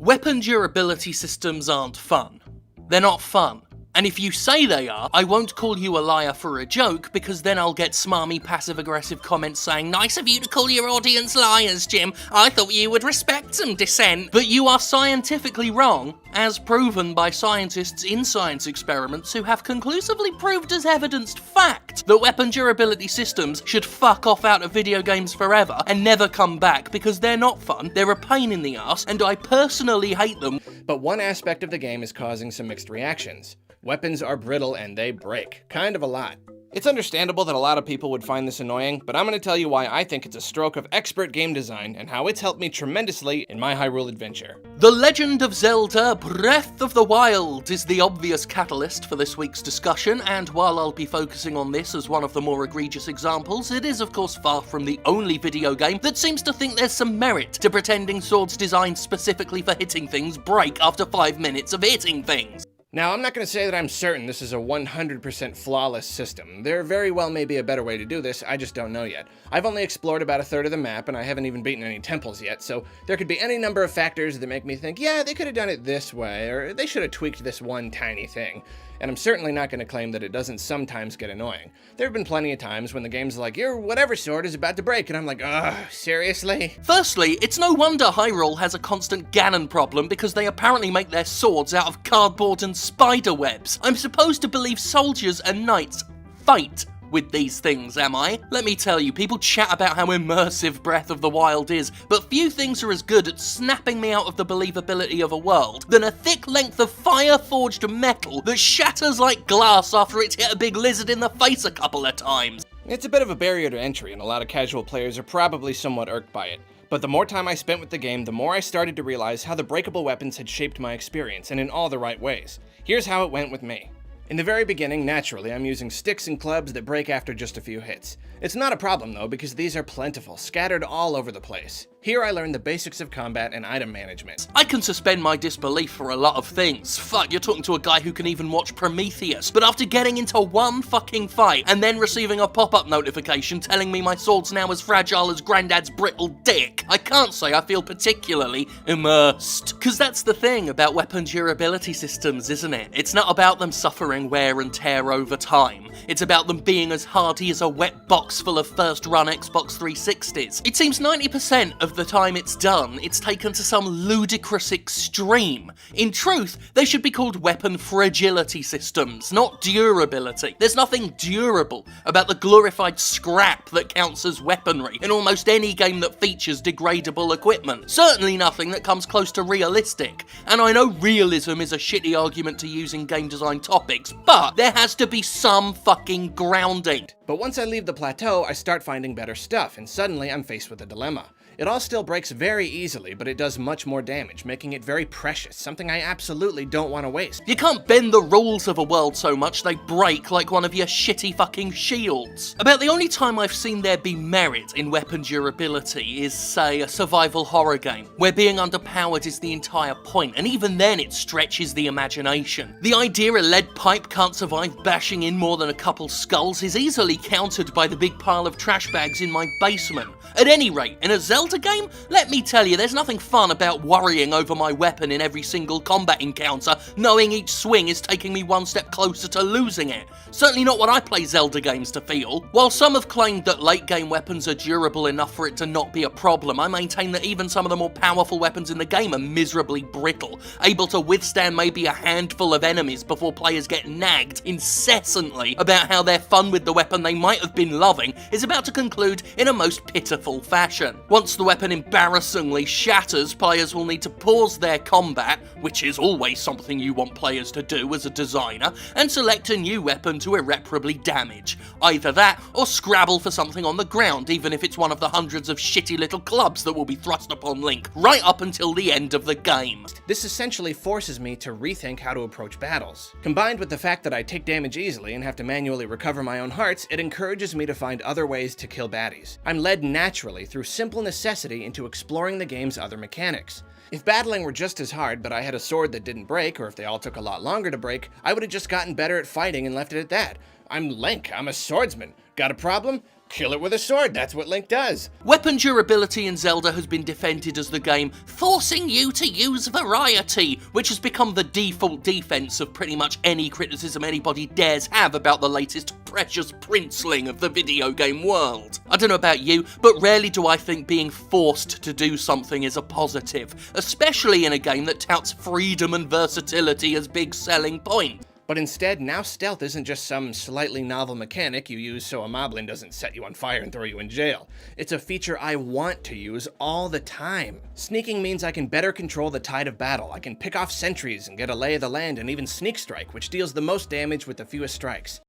Weapon durability systems aren't fun. They're not fun. And if you say they are, I won't call you a liar for a joke, because then I'll get smarmy passive-aggressive comments saying, "Nice of you to call your audience liars, Jim. I thought you would respect some dissent." But you are scientifically wrong, as proven by scientists in science experiments who have conclusively proved as evidenced fact that weapon durability systems should fuck off out of video games forever and never come back, because they're not fun, they're a pain in the ass, and I personally hate them. But one aspect of the game is causing some mixed reactions. Weapons are brittle and they break. Kind of a lot. It's understandable that a lot of people would find this annoying, but I'm going to tell you why I think it's a stroke of expert game design and how it's helped me tremendously in my Hyrule adventure. The Legend of Zelda Breath of the Wild is the obvious catalyst for this week's discussion, and while I'll be focusing on this as one of the more egregious examples, it is of course far from the only video game that seems to think there's some merit to pretending swords designed specifically for hitting things break after 5 minutes of hitting things. Now, I'm not going to say that I'm certain this is a 100% flawless system. There very well may be a better way to do this, I just don't know yet. I've only explored about a third of the map, and I haven't even beaten any temples yet, so there could be any number of factors that make me think, yeah, they could have done it this way, or they should have tweaked this one tiny thing. And I'm certainly not going to claim that it doesn't sometimes get annoying. There have been plenty of times when the game's like, your whatever sword is about to break, and I'm like, ugh, seriously? Firstly, it's no wonder Hyrule has a constant Ganon problem, because they apparently make their swords out of cardboard and spider webs. I'm supposed to believe soldiers and knights fight with these things, am I? Let me tell you, people chat about how immersive Breath of the Wild is, but few things are as good at snapping me out of the believability of a world than a thick length of fire-forged metal that shatters like glass after it's hit a big lizard in the face a couple of times. It's a bit of a barrier to entry, and a lot of casual players are probably somewhat irked by it. But the more time I spent with the game, the more I started to realize how the breakable weapons had shaped my experience, and in all the right ways. Here's how it went with me. In the very beginning, naturally, I'm using sticks and clubs that break after just a few hits. It's not a problem though, because these are plentiful, scattered all over the place. Here I learned the basics of combat and item management. I can suspend my disbelief for a lot of things. Fuck, you're talking to a guy who can even watch Prometheus. But after getting into one fucking fight and then receiving a pop-up notification telling me my sword's now as fragile as Grandad's brittle dick, I can't say I feel particularly immersed. Cause that's the thing about weapon durability systems, isn't it? It's not about them suffering wear and tear over time. It's about them being as hardy as a wet box full of first-run Xbox 360s. It seems 90% of the time it's done, it's taken to some ludicrous extreme. In truth, they should be called weapon fragility systems, not durability. There's nothing durable about the glorified scrap that counts as weaponry in almost any game that features degradable equipment. Certainly nothing that comes close to realistic. And I know realism is a shitty argument to use in game design topics, but there has to be some fucking grounding. But once I leave the plateau, I start finding better stuff, and suddenly I'm faced with a dilemma. It all still breaks very easily, but it does much more damage, making it very precious, something I absolutely don't want to waste. You can't bend the rules of a world so much they break like one of your shitty fucking shields. About the only time I've seen there be merit in weapon durability is, say, a survival horror game, where being underpowered is the entire point, and even then it stretches the imagination. The idea a lead pipe can't survive bashing in more than a couple skulls is easily countered by the big pile of trash bags in my basement. At any rate, in a Zelda game, let me tell you, there's nothing fun about worrying over my weapon in every single combat encounter, knowing each swing is taking me one step closer to losing it. Certainly not what I play Zelda games to feel. While some have claimed that late game weapons are durable enough for it to not be a problem, I maintain that even some of the more powerful weapons in the game are miserably brittle, able to withstand maybe a handful of enemies before players get nagged incessantly about how their fun with the weapon they might have been loving is about to conclude in a most pitiful fashion. Once the weapon embarrassingly shatters, players will need to pause their combat, which is always something you want players to do as a designer, and select a new weapon to irreparably damage. Either that, or scrabble for something on the ground, even if it's one of the hundreds of shitty little clubs that will be thrust upon Link, right up until the end of the game. This essentially forces me to rethink how to approach battles. Combined with the fact that I take damage easily and have to manually recover my own hearts, it encourages me to find other ways to kill baddies. I'm led naturally through simple necessity into exploring the game's other mechanics. If battling were just as hard, but I had a sword that didn't break, or if they all took a lot longer to break, I would have just gotten better at fighting and left it at that. I'm Link, I'm a swordsman. Got a problem? Kill it with a sword, that's what Link does. Weapon durability in Zelda has been defended as the game forcing you to use variety, which has become the default defense of pretty much any criticism anybody dares have about the latest precious princeling of the video game world. I don't know about you, but rarely do I think being forced to do something is a positive, especially in a game that touts freedom and versatility as big selling points. But instead, now stealth isn't just some slightly novel mechanic you use so a moblin doesn't set you on fire and throw you in jail. It's a feature I want to use all the time. Sneaking means I can better control the tide of battle. I can pick off sentries and get a lay of the land and even sneak strike, which deals the most damage with the fewest strikes.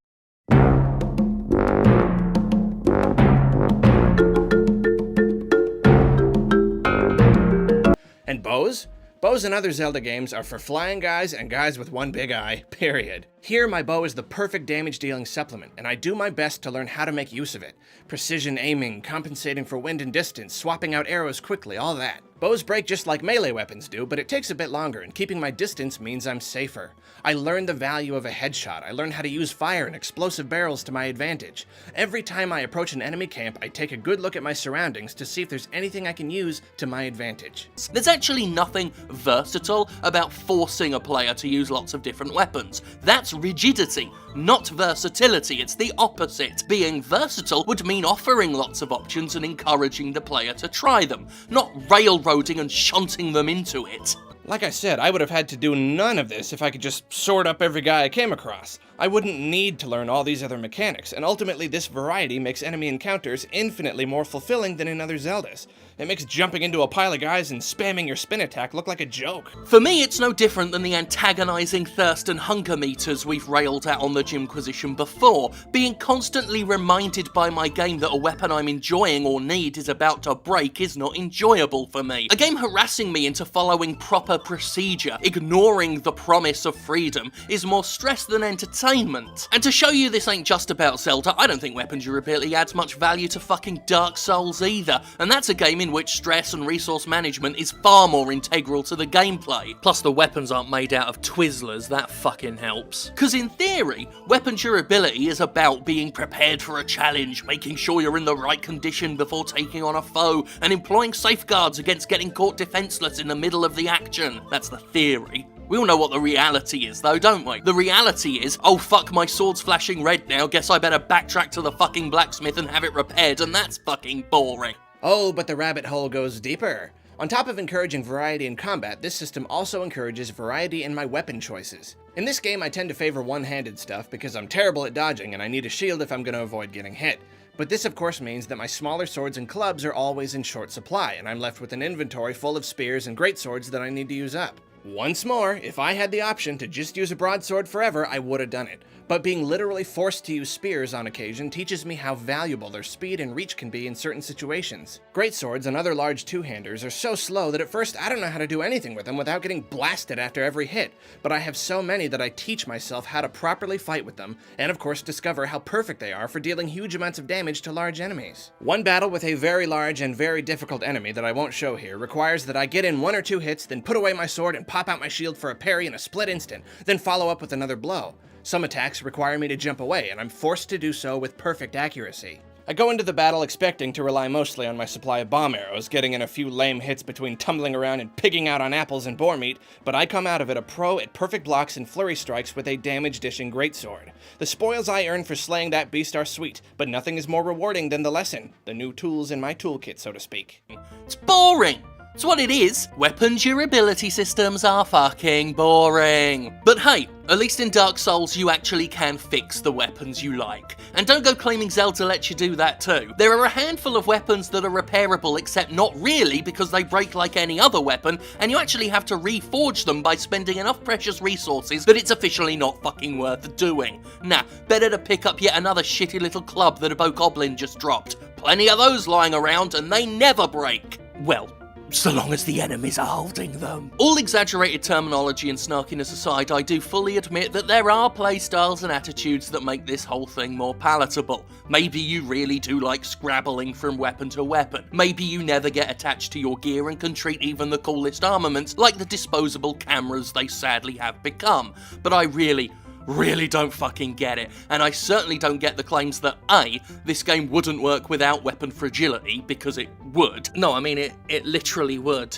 And bows? Bows in other Zelda games are for flying guys and guys with one big eye, period. Here, my bow is the perfect damage-dealing supplement, and I do my best to learn how to make use of it. Precision aiming, compensating for wind and distance, swapping out arrows quickly, all that. Bows break just like melee weapons do, but it takes a bit longer, and keeping my distance means I'm safer. I learn the value of a headshot. I learn how to use fire and explosive barrels to my advantage. Every time I approach an enemy camp, I take a good look at my surroundings to see if there's anything I can use to my advantage. There's actually nothing versatile about forcing a player to use lots of different weapons. That's rigidity, not versatility. It's the opposite. Being versatile would mean offering lots of options and encouraging the player to try them, not railroading and shunting them into it. Like I said, I would have had to do none of this if I could just sword up every guy I came across. I wouldn't need to learn all these other mechanics, and ultimately this variety makes enemy encounters infinitely more fulfilling than in other Zeldas. It makes jumping into a pile of guys and spamming your spin attack look like a joke. For me, it's no different than the antagonizing thirst and hunger meters we've railed at on the Gymquisition before, being constantly reminded by my game that a weapon I'm enjoying or need is about to break is not enjoyable for me. A game harassing me into following proper procedure, ignoring the promise of freedom, is more stress than entertainment. And to show you this ain't just about Zelda, I don't think weapon durability adds much value to fucking Dark Souls either, and that's a game in which stress and resource management is far more integral to the gameplay. Plus the weapons aren't made out of Twizzlers, that fucking helps. Cause in theory, weapon durability is about being prepared for a challenge, making sure you're in the right condition before taking on a foe, and employing safeguards against getting caught defenseless in the middle of the action. That's the theory. We all know what the reality is though, don't we? The reality is, oh fuck, my sword's flashing red now, guess I better backtrack to the fucking blacksmith and have it repaired, and that's fucking boring. Oh, but the rabbit hole goes deeper. On top of encouraging variety in combat, this system also encourages variety in my weapon choices. In this game, I tend to favor one-handed stuff because I'm terrible at dodging and I need a shield if I'm going to avoid getting hit. But this of course means that my smaller swords and clubs are always in short supply, and I'm left with an inventory full of spears and greatswords that I need to use up. Once more, if I had the option to just use a broadsword forever, I would have done it. But being literally forced to use spears on occasion teaches me how valuable their speed and reach can be in certain situations. Greatswords and other large two-handers are so slow that at first I don't know how to do anything with them without getting blasted after every hit, but I have so many that I teach myself how to properly fight with them, and of course discover how perfect they are for dealing huge amounts of damage to large enemies. One battle with a very large and very difficult enemy that I won't show here requires that I get in 1 or 2 hits, then put away my sword and pop out my shield for a parry in a split instant, then follow up with another blow. Some attacks require me to jump away, and I'm forced to do so with perfect accuracy. I go into the battle expecting to rely mostly on my supply of bomb arrows, getting in a few lame hits between tumbling around and pigging out on apples and boar meat, but I come out of it a pro at perfect blocks and flurry strikes with a damage-dishing greatsword. The spoils I earn for slaying that beast are sweet, but nothing is more rewarding than the lesson, the new tools in my toolkit, so to speak. It's boring! It's what it is. Weapon durability systems are fucking boring. But hey, at least in Dark Souls you actually can fix the weapons you like. And don't go claiming Zelda lets you do that too. There are a handful of weapons that are repairable, except not really because they break like any other weapon, and you actually have to reforge them by spending enough precious resources that it's officially not fucking worth doing. Nah, better to pick up yet another shitty little club that a bokoblin just dropped. Plenty of those lying around and they never break. Well, so long as the enemies are holding them. All exaggerated terminology and snarkiness aside, I do fully admit that there are playstyles and attitudes that make this whole thing more palatable. Maybe you really do like scrabbling from weapon to weapon. Maybe you never get attached to your gear and can treat even the coolest armaments like the disposable cameras they sadly have become. But I really really don't fucking get it. And I certainly don't get the claims that A, this game wouldn't work without weapon fragility, because it would. No, I mean, it literally would.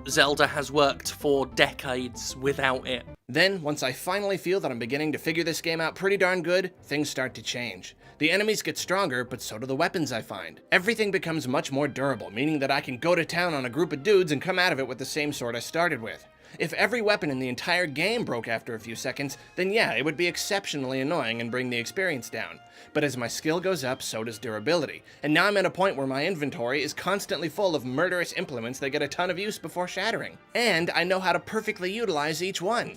Zelda has worked for decades without it. Then, once I finally feel that I'm beginning to figure this game out pretty darn good, things start to change. The enemies get stronger, but so do the weapons I find. Everything becomes much more durable, meaning that I can go to town on a group of dudes and come out of it with the same sword I started with. If every weapon in the entire game broke after a few seconds, then yeah, it would be exceptionally annoying and bring the experience down. But as my skill goes up, so does durability. And now I'm at a point where my inventory is constantly full of murderous implements that get a ton of use before shattering. And I know how to perfectly utilize each one.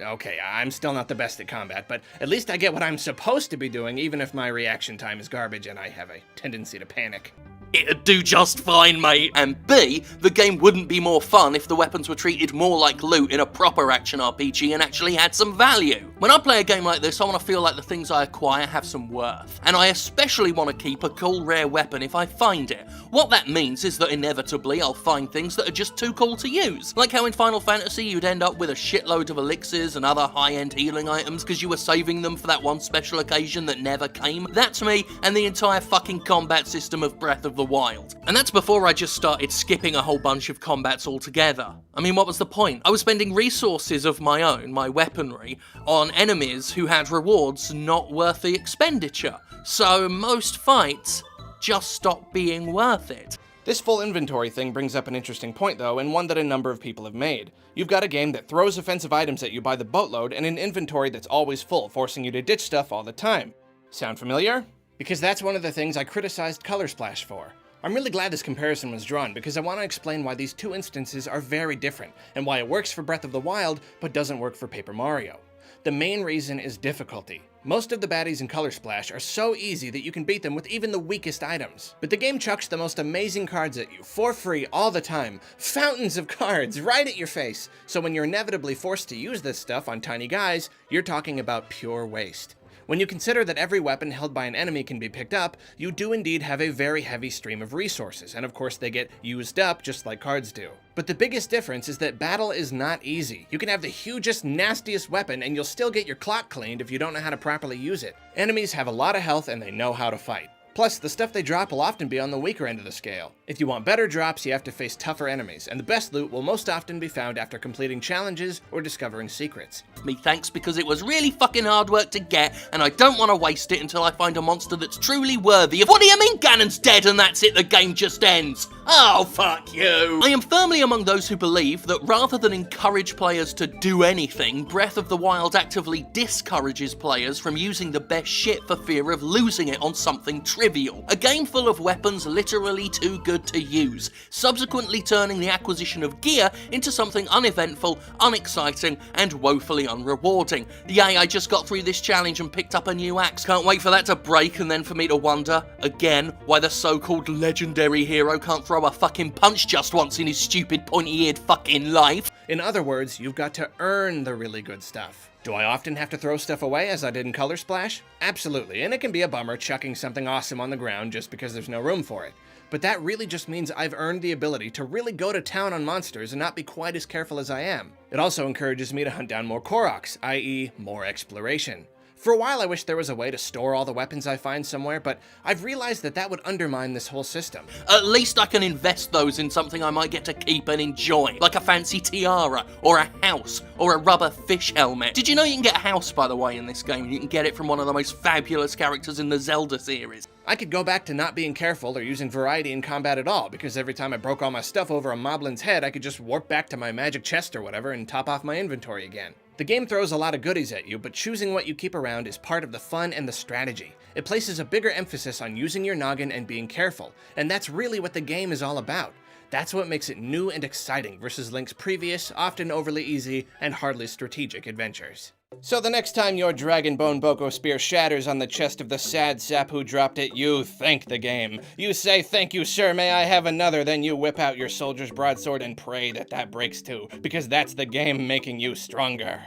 Okay, I'm still not the best at combat, but at least I get what I'm supposed to be doing, even if my reaction time is garbage and I have a tendency to panic. It'd do just fine, mate. And B, the game wouldn't be more fun if the weapons were treated more like loot in a proper action RPG and actually had some value. When I play a game like this, I want to feel like the things I acquire have some worth. And I especially want to keep a cool rare weapon if I find it. What that means is that inevitably I'll find things that are just too cool to use. Like how in Final Fantasy you'd end up with a shitload of elixirs and other high-end healing items because you were saving them for that one special occasion that never came. That's me and the entire fucking combat system of Breath of the Wild. And that's before I just started skipping a whole bunch of combats altogether. I mean, what was the point? I was spending resources of my own, my weaponry, on enemies who had rewards not worth the expenditure. So most fights just stopped being worth it. This full inventory thing brings up an interesting point though, and one that a number of people have made. You've got a game that throws offensive items at you by the boatload and an inventory that's always full, forcing you to ditch stuff all the time. Sound familiar? Because that's one of the things I criticized Color Splash for. I'm really glad this comparison was drawn because I want to explain why these two instances are very different and why it works for Breath of the Wild but doesn't work for Paper Mario. The main reason is difficulty. Most of the baddies in Color Splash are so easy that you can beat them with even the weakest items. But the game chucks the most amazing cards at you, for free, all the time. Fountains of cards, right at your face. So when you're inevitably forced to use this stuff on tiny guys, you're talking about pure waste. When you consider that every weapon held by an enemy can be picked up, you do indeed have a very heavy stream of resources, and of course they get used up just like cards do. But the biggest difference is that battle is not easy. You can have the hugest, nastiest weapon and you'll still get your clock cleaned if you don't know how to properly use it. Enemies have a lot of health and they know how to fight. Plus, the stuff they drop will often be on the weaker end of the scale. If you want better drops, you have to face tougher enemies, and the best loot will most often be found after completing challenges or discovering secrets. Me thanks, because it was really fucking hard work to get, and I don't want to waste it until I find a monster that's truly worthy of— What do you mean Ganon's dead and that's it, the game just ends? Oh, fuck you! I am firmly among those who believe that rather than encourage players to do anything, Breath of the Wild actively discourages players from using the best shit for fear of losing it on something trivial. A game full of weapons literally too good to use, subsequently turning the acquisition of gear into something uneventful, unexciting, and woefully unrewarding. Yay, I just got through this challenge and picked up a new axe. Can't wait for that to break and then for me to wonder, again, why the so-called legendary hero can't throw a fucking punch just once in his stupid pointy-eared fucking life. In other words, you've got to earn the really good stuff. Do I often have to throw stuff away as I did in Color Splash? Absolutely, and it can be a bummer chucking something awesome on the ground just because there's no room for it. But that really just means I've earned the ability to really go to town on monsters and not be quite as careful as I am. It also encourages me to hunt down more Koroks, i.e. more exploration. For a while I wished there was a way to store all the weapons I find somewhere, but I've realized that that would undermine this whole system. At least I can invest those in something I might get to keep and enjoy, like a fancy tiara, or a house, or a rubber fish helmet. Did you know you can get a house, by the way, in this game? You can get it from one of the most fabulous characters in the Zelda series. I could go back to not being careful or using variety in combat at all, because every time I broke all my stuff over a moblin's head, I could just warp back to my magic chest or whatever and top off my inventory again. The game throws a lot of goodies at you, but choosing what you keep around is part of the fun and the strategy. It places a bigger emphasis on using your noggin and being careful, and that's really what the game is all about. That's what makes it new and exciting versus Link's previous, often overly easy, and hardly strategic adventures. So the next time your Dragon Bone Boko Spear shatters on the chest of the sad sap who dropped it, you thank the game. You say, "Thank you, sir, may I have another?" Then you whip out your soldier's broadsword and pray that that breaks too, because that's the game making you stronger.